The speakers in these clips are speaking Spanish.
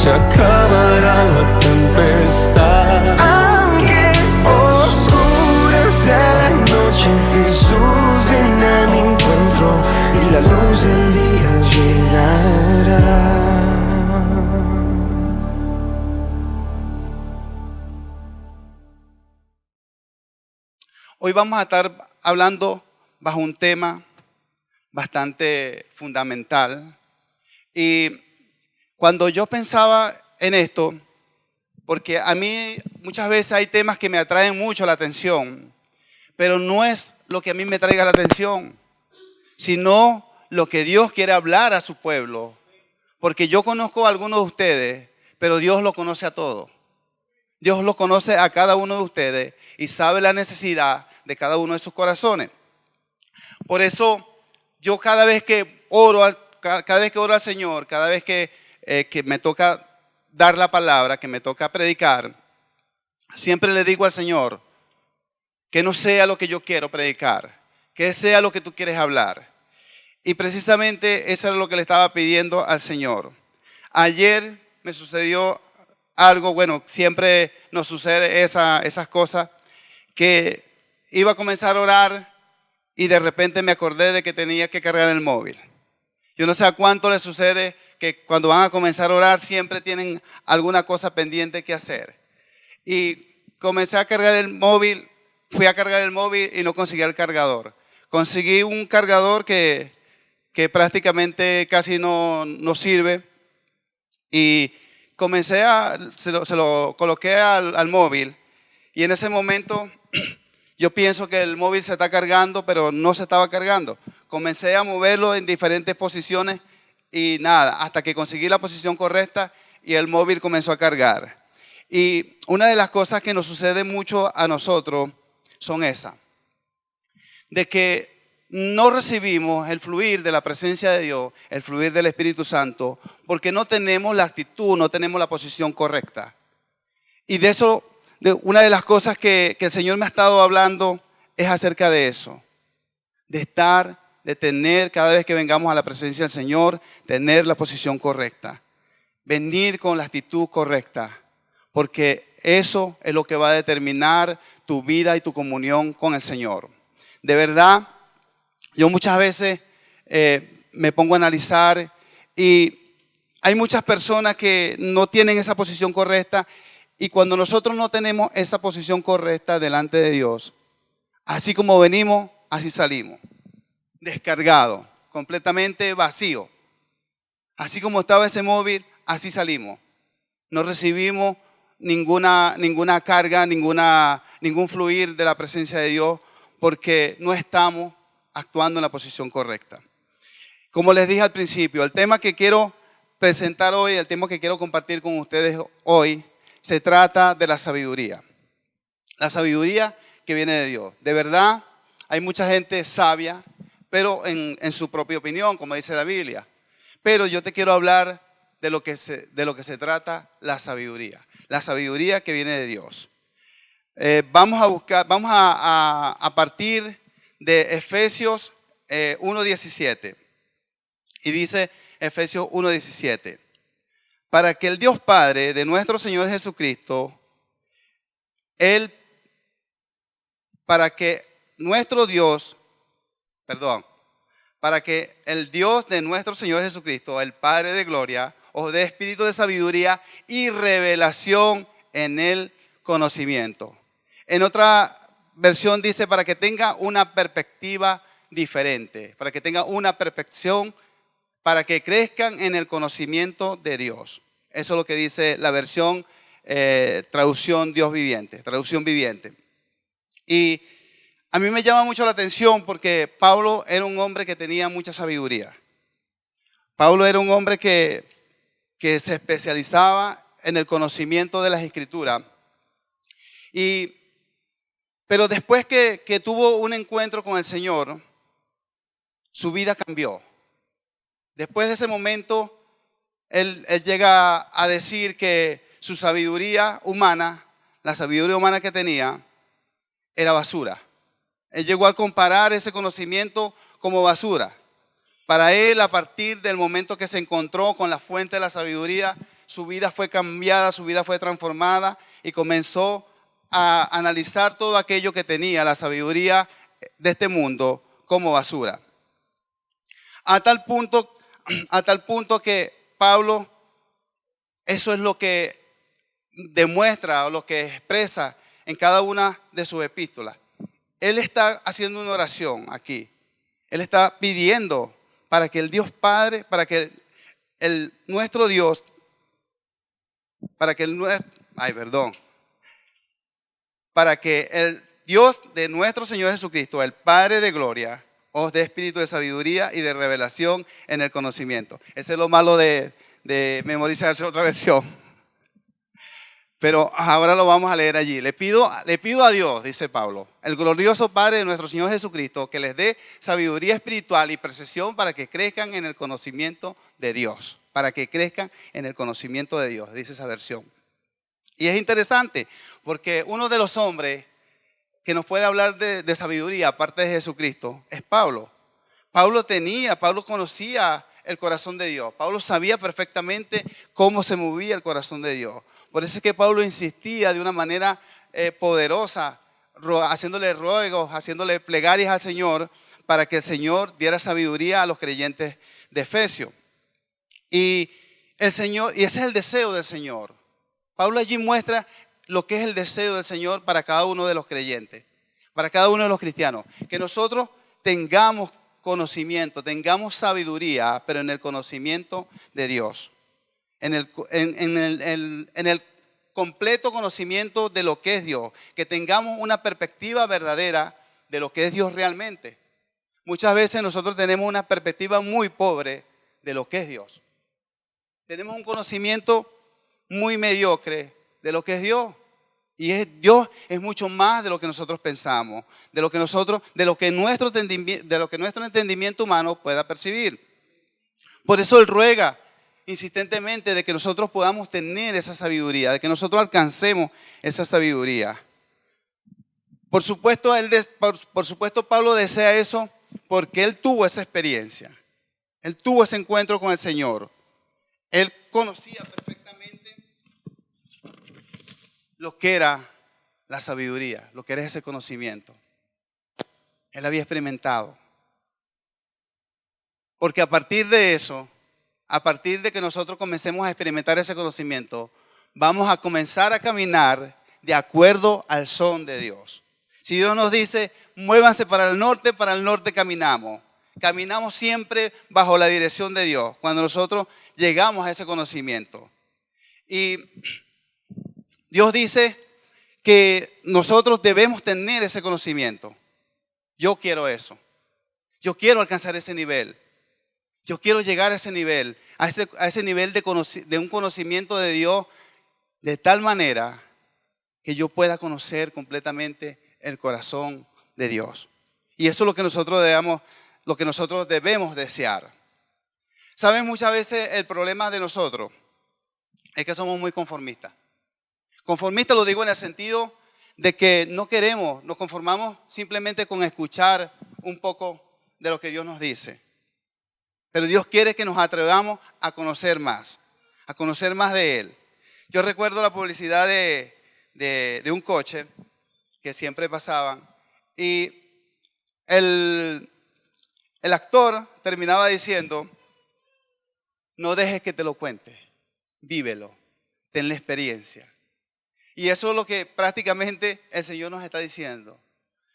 se acabará la tempestad. Aunque oscurezca la noche, Jesús viene a mi encuentro y la luz del día llegará. Hoy vamos a estar hablando bajo un tema bastante fundamental. Y cuando yo pensaba en esto, porque a mí muchas veces hay temas que me atraen mucho la atención, pero no es lo que a mí me traiga la atención, sino lo que Dios quiere hablar a su pueblo. Porque yo conozco a algunos de ustedes, pero Dios lo conoce a todos. Dios lo conoce a cada uno de ustedes y sabe la necesidad de cada uno de sus corazones. Por eso yo cada vez que oro al Señor, cada vez que me toca dar la palabra, que me toca predicar, siempre le digo al Señor que no sea lo que yo quiero predicar, que sea lo que tú quieres hablar. Y precisamente eso es lo que le estaba pidiendo al Señor. Ayer me sucedió algo, bueno, siempre nos sucede esas cosas, que iba a comenzar a orar y de repente me acordé de que tenía que cargar el móvil. Yo no sé a cuánto les sucede que cuando van a comenzar a orar siempre tienen alguna cosa pendiente que hacer. Y comencé a cargar el móvil, fui a cargar el móvil y no conseguí el cargador. Conseguí un cargador que prácticamente casi no sirve y se lo coloqué al móvil y en ese momento yo pienso que el móvil se está cargando, pero no se estaba cargando. Comencé a moverlo en diferentes posiciones y nada, hasta que conseguí la posición correcta y el móvil comenzó a cargar. Y una de las cosas que nos sucede mucho a nosotros son esas, de que no recibimos el fluir de la presencia de Dios, el fluir del Espíritu Santo, porque no tenemos la actitud, no tenemos la posición correcta. Y de eso, una de las cosas que el Señor me ha estado hablando es acerca de eso, de tener cada vez que vengamos a la presencia del Señor, tener la posición correcta, venir con la actitud correcta, porque eso es lo que va a determinar tu vida y tu comunión con el Señor. De verdad, yo muchas veces me pongo a analizar y hay muchas personas que no tienen esa posición correcta y cuando nosotros no tenemos esa posición correcta delante de Dios, así como venimos, así salimos, descargado, completamente vacío. Así como estaba ese móvil, así salimos. No recibimos ninguna carga, ningún fluir de la presencia de Dios porque no estamos actuando en la posición correcta. Como les dije al principio, el tema que quiero presentar hoy, el tema que quiero compartir con ustedes hoy, se trata de la sabiduría. La sabiduría que viene de Dios. De verdad, hay mucha gente sabia, pero en su propia opinión, como dice la Biblia. Pero yo te quiero hablar de lo que se trata la sabiduría. La sabiduría que viene de Dios. Vamos a partir de Efesios 1:17. Y dice Efesios 1:17. Para que el Dios Padre de nuestro Señor Jesucristo, para que el Dios de nuestro Señor Jesucristo, el Padre de gloria, os dé espíritu de sabiduría y revelación en el conocimiento. En otra versión dice para que tenga una perspectiva diferente, para que tenga una perfección, para que crezcan en el conocimiento de Dios. Eso es lo que dice la versión traducción viviente. Y a mí me llama mucho la atención porque Pablo era un hombre que tenía mucha sabiduría. Pablo era un hombre que se especializaba en el conocimiento de las Escrituras. Pero después que tuvo un encuentro con el Señor, su vida cambió. Después de ese momento, él llega a decir que su sabiduría humana, la sabiduría humana que tenía, era basura. Él llegó a comparar ese conocimiento como basura. Para él, a partir del momento que se encontró con la fuente de la sabiduría, su vida fue cambiada, su vida fue transformada y comenzó a analizar todo aquello que tenía, la sabiduría de este mundo, como basura. A tal punto, a tal punto que Pablo, eso es lo que demuestra o lo que expresa en cada una de sus epístolas. Él está haciendo una oración aquí. Él está pidiendo para que el Dios Padre, para que nuestro Dios, para que para que el Dios de nuestro Señor Jesucristo, el Padre de gloria, os dé espíritu de sabiduría y de revelación en el conocimiento. Ese es lo malo de memorizarse otra versión. Pero ahora lo vamos a leer allí. Le pido a Dios, dice Pablo, el glorioso Padre de nuestro Señor Jesucristo, que les dé sabiduría espiritual y percepción para que crezcan en el conocimiento de Dios. Para que crezcan en el conocimiento de Dios, dice esa versión. Y es interesante, porque uno de los hombres que nos puede hablar de sabiduría, aparte de Jesucristo, es Pablo. Pablo conocía el corazón de Dios. Pablo sabía perfectamente cómo se movía el corazón de Dios. Por eso es que Pablo insistía de una manera poderosa, haciéndole ruegos, haciéndole plegarias al Señor para que el Señor diera sabiduría a los creyentes de Efesios. Y ese es el deseo del Señor. Pablo allí muestra lo que es el deseo del Señor para cada uno de los creyentes, para cada uno de los cristianos. Que nosotros tengamos conocimiento, tengamos sabiduría, pero en el conocimiento de Dios. En el completo conocimiento de lo que es Dios, que tengamos una perspectiva verdadera de lo que es Dios realmente. Muchas veces nosotros tenemos una perspectiva muy pobre de lo que es Dios. Tenemos un conocimiento muy mediocre de lo que es Dios. Y Dios es mucho más de lo que nosotros pensamos, de lo que nuestro entendimiento humano pueda percibir. Por eso Él ruega insistentemente de que nosotros podamos tener esa sabiduría, de que nosotros alcancemos esa sabiduría. Por supuesto, Pablo desea eso porque él tuvo esa experiencia. Él tuvo ese encuentro con el Señor. Él conocía perfectamente lo que era la sabiduría, lo que era ese conocimiento. Él había experimentado. Porque a partir de eso, a partir de que nosotros comencemos a experimentar ese conocimiento, vamos a comenzar a caminar de acuerdo al son de Dios. Si Dios nos dice, muévanse para el norte caminamos. Caminamos siempre bajo la dirección de Dios, cuando nosotros llegamos a ese conocimiento. Y Dios dice que nosotros debemos tener ese conocimiento. Yo quiero eso. Yo quiero alcanzar ese nivel. Yo quiero llegar a ese nivel, a ese nivel de un conocimiento de Dios de tal manera que yo pueda conocer completamente el corazón de Dios. Y eso es lo que nosotros debemos desear. ¿Saben? Muchas veces el problema de nosotros es que somos muy conformistas. Conformistas lo digo en el sentido de que no queremos, nos conformamos simplemente con escuchar un poco de lo que Dios nos dice. Pero Dios quiere que nos atrevamos a conocer más de Él. Yo recuerdo la publicidad de un coche que siempre pasaban y el actor terminaba diciendo, no dejes que te lo cuente, vívelo, ten la experiencia. Y eso es lo que prácticamente el Señor nos está diciendo.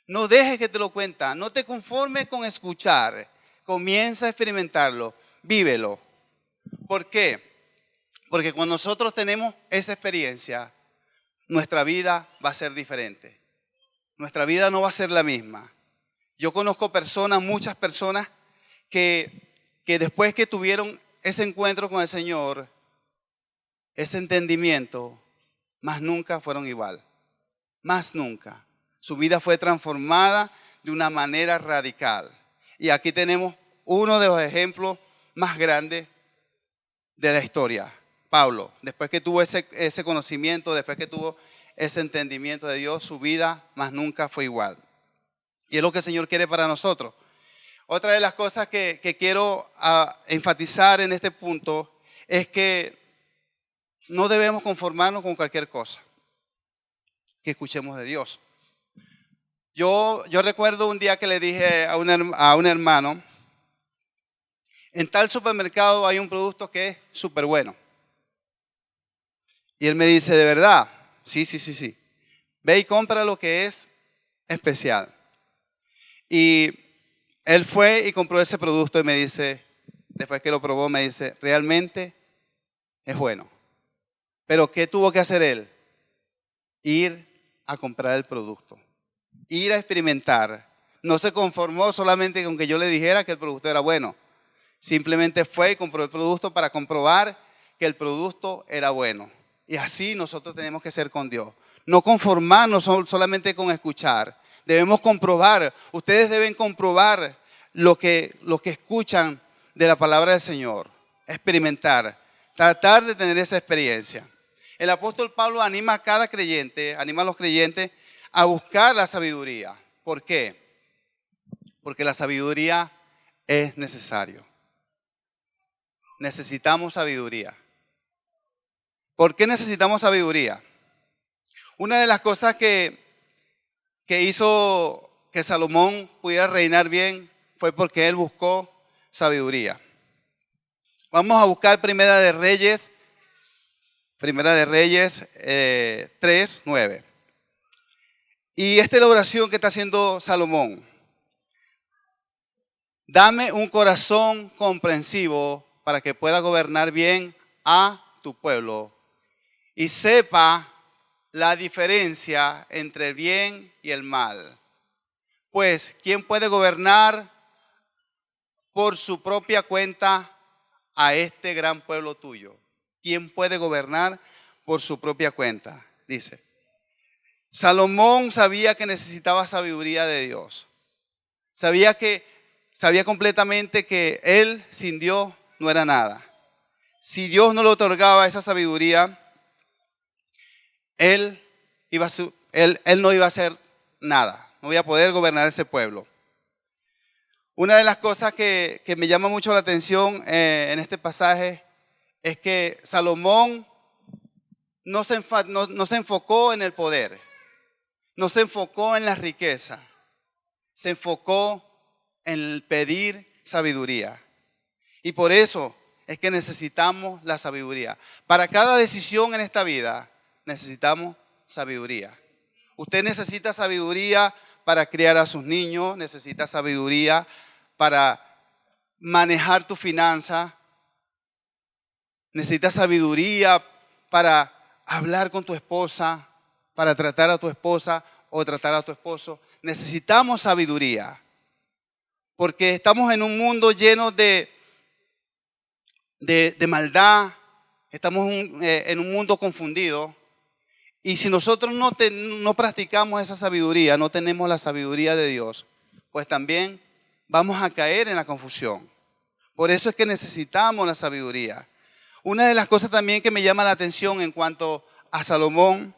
No dejes que te lo cuente, no te conformes con escuchar. Comienza a experimentarlo, vívelo. ¿Por qué? Porque cuando nosotros tenemos esa experiencia, nuestra vida va a ser diferente. Nuestra vida no va a ser la misma. Yo conozco muchas personas que después que tuvieron ese encuentro con el Señor, ese entendimiento, más nunca fueron igual. Más nunca. Su vida fue transformada de una manera radical. Y aquí tenemos uno de los ejemplos más grandes de la historia. Pablo, después que tuvo ese conocimiento, después que tuvo ese entendimiento de Dios, su vida más nunca fue igual. Y es lo que el Señor quiere para nosotros. Otra de las cosas que quiero enfatizar en este punto es que no debemos conformarnos con cualquier cosa que escuchemos de Dios. Yo recuerdo un día que le dije a un hermano, en tal supermercado hay un producto que es súper bueno. Y él me dice, ¿de verdad? Sí. Ve y compra lo que es especial. Y él fue y compró ese producto y me dice, después que lo probó, me dice, realmente es bueno. Pero ¿qué tuvo que hacer él? Ir a comprar el producto, ir a experimentar. No se conformó solamente con que yo le dijera que el producto era bueno. Simplemente fue y compró el producto para comprobar que el producto era bueno. Y así nosotros tenemos que ser con Dios. No conformarnos solamente con escuchar. Debemos comprobar. Ustedes deben comprobar lo que escuchan de la palabra del Señor. Experimentar. Tratar de tener esa experiencia. El apóstol Pablo anima a cada creyente, anima a los creyentes a buscar la sabiduría. ¿Por qué? Porque la sabiduría es necesario. Necesitamos sabiduría. ¿Por qué necesitamos sabiduría? Una de las cosas que hizo que Salomón pudiera reinar bien fue porque él buscó sabiduría. Vamos a buscar Primera de Reyes 3:9. Y esta es la oración que está haciendo Salomón. Dame un corazón comprensivo para que pueda gobernar bien a tu pueblo y sepa la diferencia entre el bien y el mal. Pues, ¿quién puede gobernar por su propia cuenta a este gran pueblo tuyo? ¿Quién puede gobernar por su propia cuenta? Dice. Salomón sabía que necesitaba sabiduría de Dios. Sabía completamente que él sin Dios no era nada. Si Dios no le otorgaba esa sabiduría, él no iba a hacer nada. No iba a poder gobernar ese pueblo. Una de las cosas que me llama mucho la atención en este pasaje es que Salomón no se enfocó en el poder, no se enfocó en la riqueza, se enfocó en el pedir sabiduría. Y por eso es que necesitamos la sabiduría. Para cada decisión en esta vida necesitamos sabiduría. Usted necesita sabiduría para criar a sus niños, necesita sabiduría para manejar tu finanza, necesita sabiduría para hablar con tu esposa, para tratar a tu esposa o tratar a tu esposo. Necesitamos sabiduría, porque estamos en un mundo lleno de maldad, estamos en un mundo confundido. Y si nosotros no practicamos esa sabiduría, no tenemos la sabiduría de Dios, pues también vamos a caer en la confusión. Por eso es que necesitamos la sabiduría. Una de las cosas también que me llama la atención en cuanto a Salomón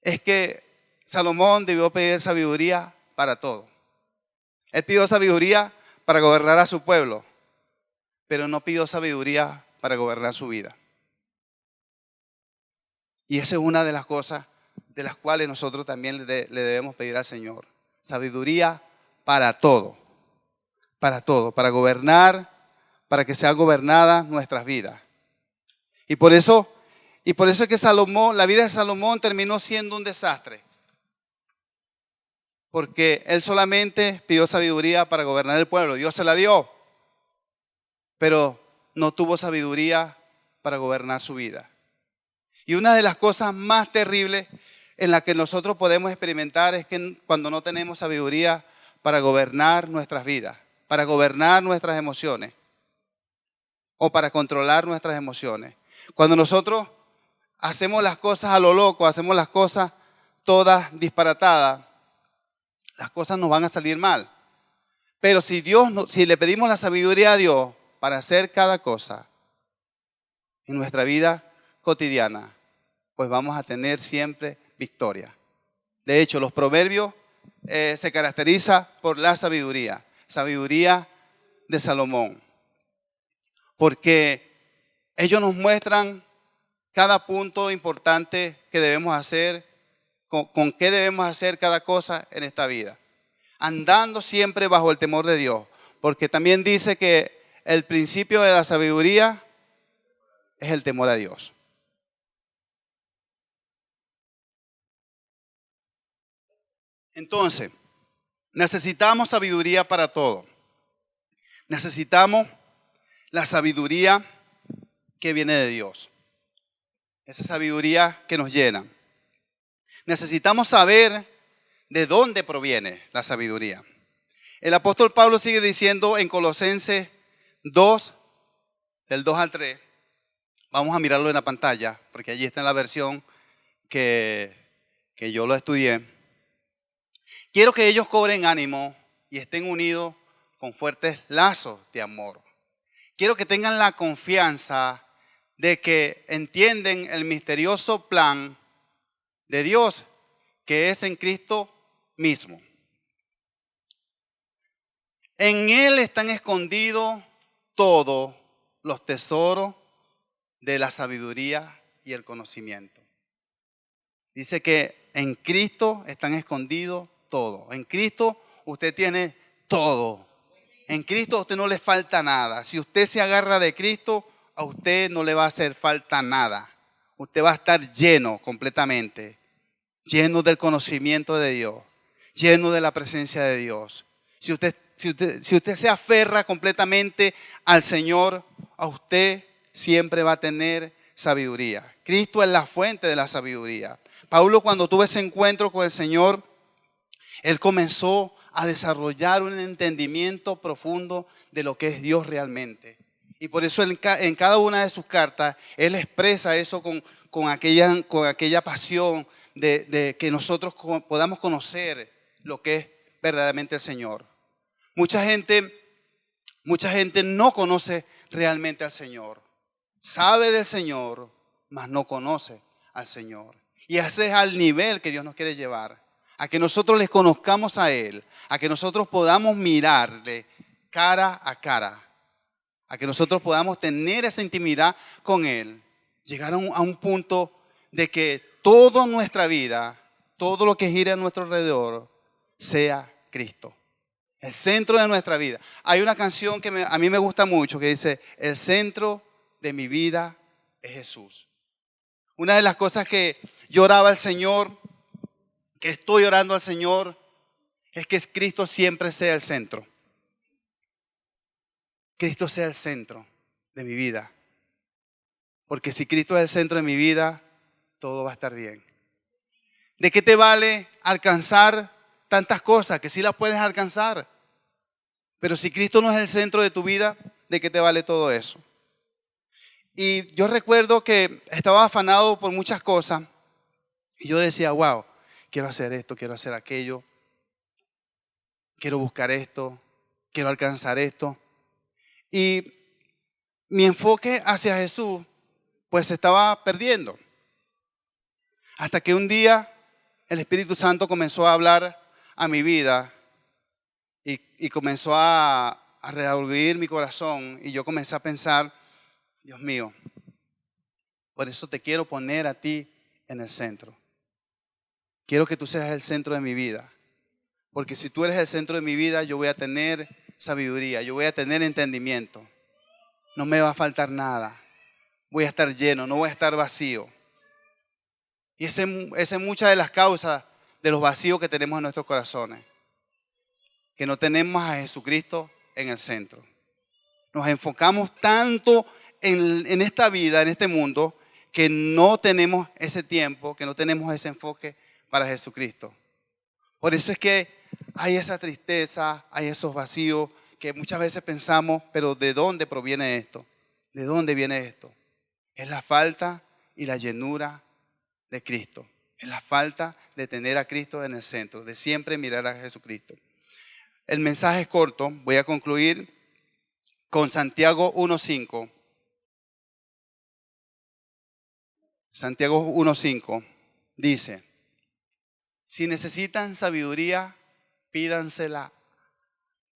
es que Salomón debió pedir sabiduría para todo. Él pidió sabiduría para gobernar a su pueblo, pero no pidió sabiduría para gobernar su vida. Y esa es una de las cosas de las cuales nosotros también le debemos pedir al Señor. Sabiduría para todo, para gobernar, para que sean gobernadas nuestras vidas. Y por eso es que la vida de Salomón terminó siendo un desastre. Porque él solamente pidió sabiduría para gobernar el pueblo. Dios se la dio, pero no tuvo sabiduría para gobernar su vida. Y una de las cosas más terribles en las que nosotros podemos experimentar es que cuando no tenemos sabiduría para gobernar nuestras vidas, para gobernar nuestras emociones o para controlar nuestras emociones. Cuando nosotros hacemos las cosas a lo loco, hacemos las cosas todas disparatadas, las cosas nos van a salir mal. Pero si le pedimos la sabiduría a Dios para hacer cada cosa en nuestra vida cotidiana, pues vamos a tener siempre victoria. De hecho, los proverbios se caracterizan por la sabiduría de Salomón. Porque ellos nos muestran cada punto importante que debemos hacer, con qué debemos hacer cada cosa en esta vida. Andando siempre bajo el temor de Dios, porque también dice que el principio de la sabiduría es el temor a Dios. Entonces, necesitamos sabiduría para todo. Necesitamos la sabiduría que viene de Dios. Esa sabiduría que nos llena. Necesitamos saber de dónde proviene la sabiduría. El apóstol Pablo sigue diciendo en Colosenses 2, del 2 al 3. Vamos a mirarlo en la pantalla, porque allí está en la versión que yo lo estudié. Quiero que ellos cobren ánimo y estén unidos con fuertes lazos de amor. Quiero que tengan la confianza de que entienden el misterioso plan de Dios que es en Cristo mismo. En Él están escondidos todos los tesoros de la sabiduría y el conocimiento. Dice que en Cristo están escondidos todos. En Cristo usted tiene todo. En Cristo a usted no le falta nada. Si usted se agarra de Cristo, a usted no le va a hacer falta nada. Usted va a estar lleno completamente. Lleno del conocimiento de Dios. Lleno de la presencia de Dios. Si usted se aferra completamente al Señor, a usted siempre va a tener sabiduría. Cristo es la fuente de la sabiduría. Pablo, cuando tuvo ese encuentro con el Señor, él comenzó a desarrollar un entendimiento profundo de lo que es Dios realmente. Y por eso en cada una de sus cartas, él expresa eso con aquella pasión de que nosotros podamos conocer lo que es verdaderamente el Señor. Mucha gente no conoce realmente al Señor. Sabe del Señor, mas no conoce al Señor. Y ese es al nivel que Dios nos quiere llevar. A que nosotros les conozcamos a Él. A que nosotros podamos mirarle cara a cara. A que nosotros podamos tener esa intimidad con Él. Llegar a un punto de que toda nuestra vida, todo lo que gira a nuestro alrededor, sea Cristo. El centro de nuestra vida. Hay una canción que a mí me gusta mucho que dice, el centro de mi vida es Jesús. Una de las cosas que yo oraba al Señor, que estoy orando al Señor, es que Cristo siempre sea el centro. Cristo sea el centro de mi vida. Porque si Cristo es el centro de mi vida, todo va a estar bien. ¿De qué te vale alcanzar tantas cosas que sí las puedes alcanzar? Pero si Cristo no es el centro de tu vida, ¿de qué te vale todo eso? Y yo recuerdo que estaba afanado por muchas cosas y yo decía, wow, quiero hacer esto, quiero hacer aquello, quiero buscar esto, quiero alcanzar esto. Y mi enfoque hacia Jesús pues se estaba perdiendo. Hasta que un día el Espíritu Santo comenzó a hablar a mi vida y comenzó a redarguir mi corazón y yo comencé a pensar, Dios mío, por eso te quiero poner a ti en el centro. Quiero que tú seas el centro de mi vida. Porque si tú eres el centro de mi vida, yo voy a tener sabiduría, yo voy a tener entendimiento. No me va a faltar nada. Voy a estar lleno, no voy a estar vacío. Y esa es muchas de las causas de los vacíos que tenemos en nuestros corazones. Que no tenemos a Jesucristo en el centro. Nos enfocamos tanto en esta vida, en este mundo, que no tenemos ese tiempo, que no tenemos ese enfoque para Jesucristo. Por eso es que hay esa tristeza, hay esos vacíos que muchas veces pensamos, pero ¿de dónde proviene esto? ¿De dónde viene esto? Es la falta y la llenura de Cristo. Es la falta de tener a Cristo en el centro, de siempre mirar a Jesucristo. El mensaje es corto, voy a concluir con Santiago 1.5. Santiago 1.5 dice, si necesitan sabiduría, pídansela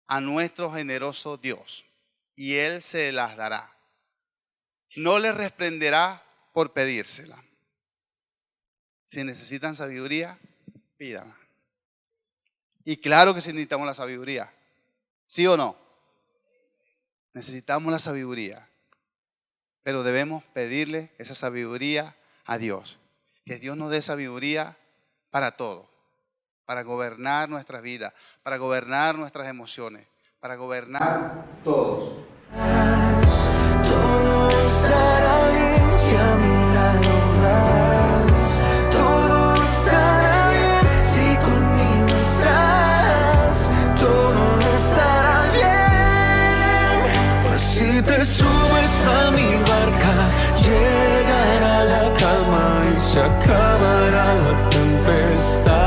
a nuestro generoso Dios y Él se las dará. No les reprenderá por pedírsela. Si necesitan sabiduría, pídanla. Y claro que sí necesitamos la sabiduría. ¿Sí o no? Necesitamos la sabiduría. Pero debemos pedirle esa sabiduría a Dios. Que Dios nos dé sabiduría para todo. Para gobernar nuestras vidas, para gobernar nuestras emociones, para gobernar todos. Todo estará bien si a mi lado vas. Todo estará bien si conmigo estás. Todo estará bien. Si te subes a mi barca, llegará la calma y se acabará la tempestad.